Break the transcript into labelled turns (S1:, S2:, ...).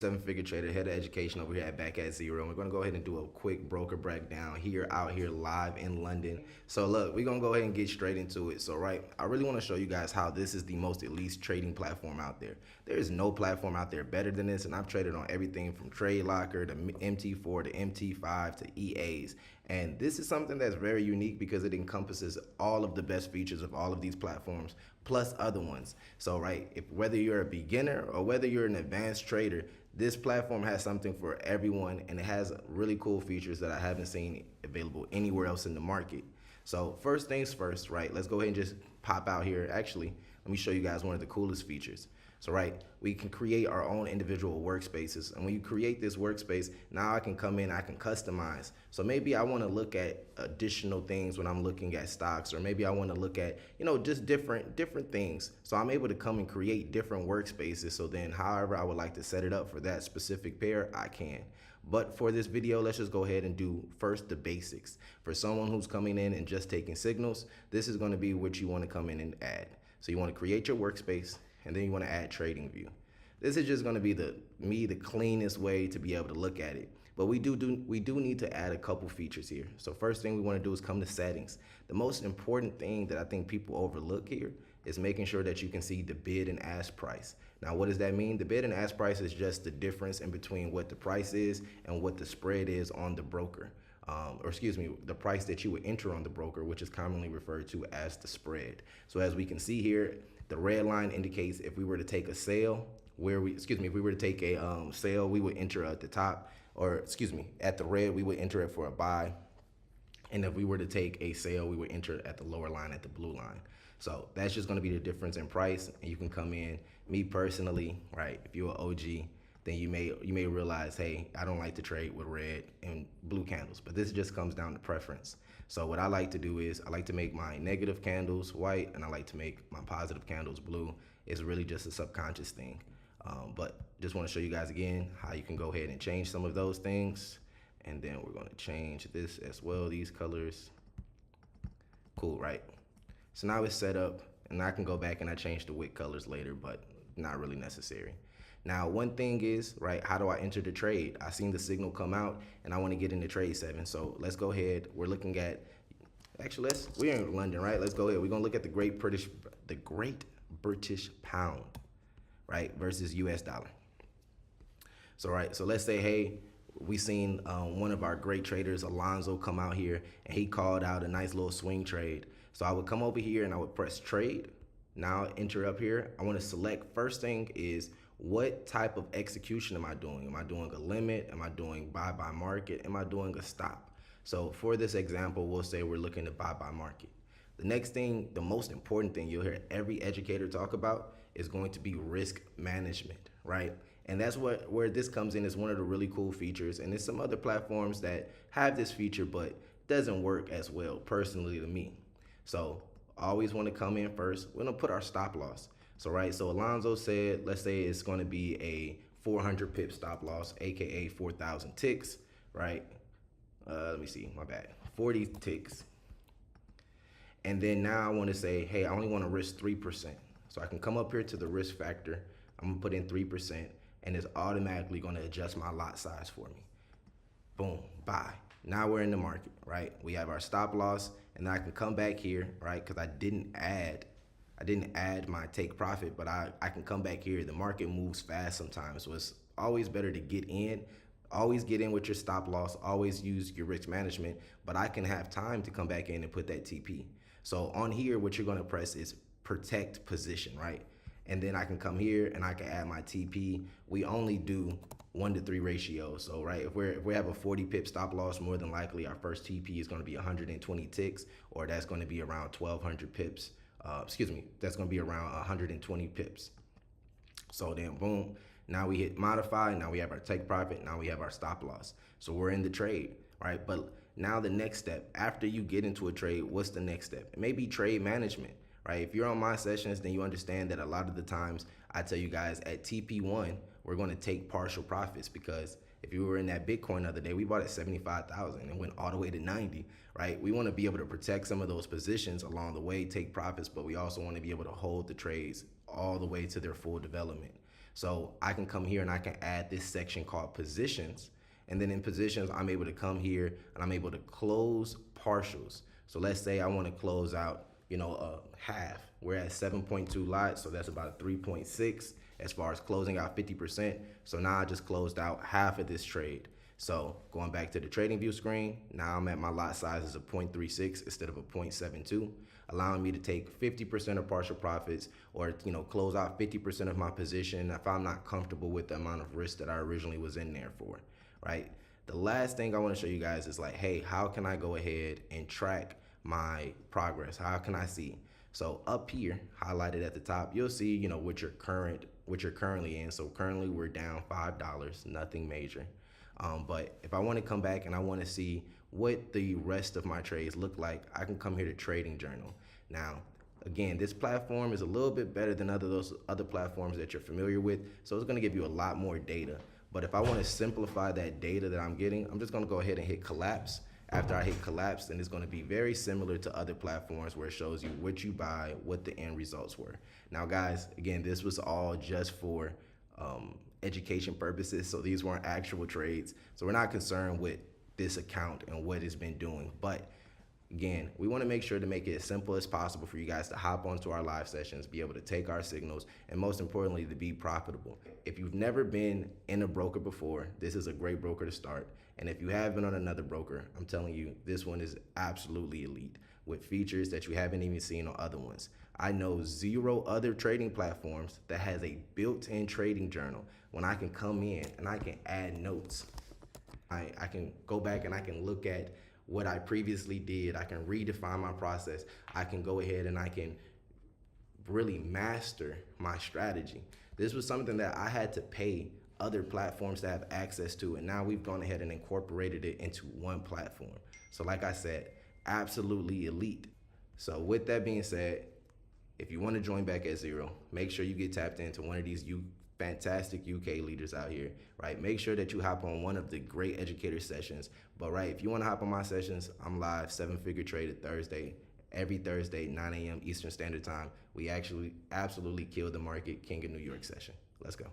S1: seven-figure trader, head of education over here at Back at Zero. And we're gonna go ahead and do a quick broker breakdown here, out here live in London. So look, we're gonna go ahead and get straight into it. So right, I really want to show you guys how this is the most elite trading platform out there. There is no platform out there better than this, and I've traded on everything from Trade Locker to MT4 to MT5 to EAs. And this is something that's very unique because it encompasses all of the best features of all of these platforms, plus other ones. So right, if whether you're a beginner or whether you're an advanced trader, this platform has something for everyone, and it has really cool features that I haven't seen available anywhere else in the market. So first things first, right, let's go ahead and just pop out here. Actually, let me show you guys one of the coolest features. So right, we can create our own individual workspaces. And when you create this workspace, now I can come in, I can customize. So maybe I want to look at additional things when I'm looking at stocks, or maybe I want to look at, just different things. So I'm able to come and create different workspaces. So then however I would like to set it up for that specific pair, I can. But for this video, let's just go ahead and do first the basics. For someone who's coming in and just taking signals, this is going to be what you want to come in and add. So you want to create your workspace, and then you want to add trading view. This is just going to be the cleanest way to be able to look at it. But we do need to add a couple features here. So first thing we want to do is come to settings. The most important thing that I think people overlook here is making sure that you can see the bid and ask price. Now, what does that mean? The bid and ask price is just the difference in between what the price is and what the spread is on the broker. Or excuse me, the price that you would enter on the broker, which is commonly referred to as the spread. So as we can see here, the red line indicates if we were to take a sale, if we were to take a sale, we would enter at the top, or excuse me, at the red, we would enter it for a buy. And if we were to take a sale, we would enter at the lower line, at the blue line. So that's just gonna be the difference in price. And you can come in, me personally, right, if you're an OG, then you may realize, hey, I don't like to trade with red and blue candles, but this just comes down to preference. So what I like to do is I like to make my negative candles white, and I like to make my positive candles blue. It's really just a subconscious thing. But just want to show you guys again how you can go ahead and change some of those things. And then we're going to change this as well, these colors. Cool, right? So now it's set up, and I can go back and I change the wick colors later, but not really necessary. Now, one thing is, right, how do I enter the trade? I seen the signal come out, and I want to get into trade 7. So let's go ahead. We're looking at, actually, we're in London, right? Let's go ahead. We're going to look at the Great British Pound, right, versus US dollar. So, right, so let's say, hey, we seen one of our great traders, Alonzo, come out here, and he called out a nice little swing trade. So I would come over here, and I would press trade. Now enter up here. I want to select, first thing is, what type of execution am I doing? Am I doing a limit? Am I doing buy by market? Am I doing a stop? So for this example, we'll say we're looking to buy by market. The next thing, the most important thing you'll hear every educator talk about is going to be risk management, right? And that's where this comes in, is one of the really cool features. And there's some other platforms that have this feature, but doesn't work as well personally to me. So always want to come in first. We're gonna put our stop loss. So right, so Alonzo said, let's say it's going to be a 400 pip stop loss, aka 4,000 ticks, right? Let me see, my bad, 40 ticks. And then now I want to say, hey, I only want to risk 3%. So I can come up here to the risk factor. I'm gonna put in 3%, and it's automatically going to adjust my lot size for me. Boom, buy. Now we're in the market, right? We have our stop loss, and then I can come back here, right? Because I didn't add my take profit, but I can come back here. The market moves fast sometimes, so it's always better to get in. Always get in with your stop loss. Always use your risk management, but I can have time to come back in and put that TP. So on here, what you're gonna press is protect position, right? And then I can come here and I can add my TP. We only do 1-to-3 ratio. So right, if we have a 40 pip stop loss, more than likely our first TP is gonna be 120 ticks, or that's gonna be around 1,200 pips. That's gonna be around 120 pips. So then boom, now we hit modify, now we have our take profit, now we have our stop loss. So we're in the trade, right? But now the next step, after you get into a trade, what's the next step? It may be trade management, right? If you're on my sessions, then you understand that a lot of the times I tell you guys at TP1, we're gonna take partial profits, because if you were in that Bitcoin the other day, we bought at 75,000 and went all the way to 90, right? We want to be able to protect some of those positions along the way, take profits, but we also want to be able to hold the trades all the way to their full development. So I can come here and I can add this section called positions. And then in positions, I'm able to come here and I'm able to close partials. So let's say I want to close out, half. We're at 7.2 lots, so that's about 3.6 as far as closing out 50%. So now I just closed out half of this trade. So going back to the trading view screen, now I'm at my lot sizes of 0.36 instead of a 0.72, allowing me to take 50% of partial profits, or close out 50% of my position if I'm not comfortable with the amount of risk that I originally was in there for, right? The last thing I want to show you guys is like, hey, how can I go ahead and track my progress? How can I see? So up here, highlighted at the top, you'll see, what you're currently in. So currently we're down $5, nothing major. But if I want to come back and I want to see what the rest of my trades look like, I can come here to Trading Journal. Now, again, this platform is a little bit better than those other platforms that you're familiar with, so it's going to give you a lot more data. But if I want to simplify that data that I'm getting, I'm just going to go ahead and hit collapse. After I hit collapse, then it's going to be very similar to other platforms where it shows you what you buy, what the end results were. Now, guys, again, this was all just for education purposes, so these weren't actual trades. So we're not concerned with this account and what it's been doing. But again, we want to make sure to make it as simple as possible for you guys to hop onto our live sessions, be able to take our signals, and most importantly, to be profitable. If you've never been in a broker before, this is a great broker to start. And if you have been on another broker, I'm telling you, this one is absolutely elite with features that you haven't even seen on other ones. I know 0 other trading platforms that has a built-in trading journal when I can come in and I can add notes. I can go back and I can look at what I previously did. I can redefine my process. I can go ahead and I can really master my strategy. This was something that I had to pay other platforms to have access to, and now we've gone ahead and incorporated it into one platform. So like I said, absolutely elite. So with that being said, if you want to join back at zero, make sure you get tapped into one of these fantastic UK leaders out here, right? Make sure that you hop on one of the great educator sessions. But right, if you want to hop on my sessions, I'm live 7-figure traded Thursday, every Thursday, 9 a.m. Eastern Standard Time. We actually absolutely killed the market, King of New York session. Let's go.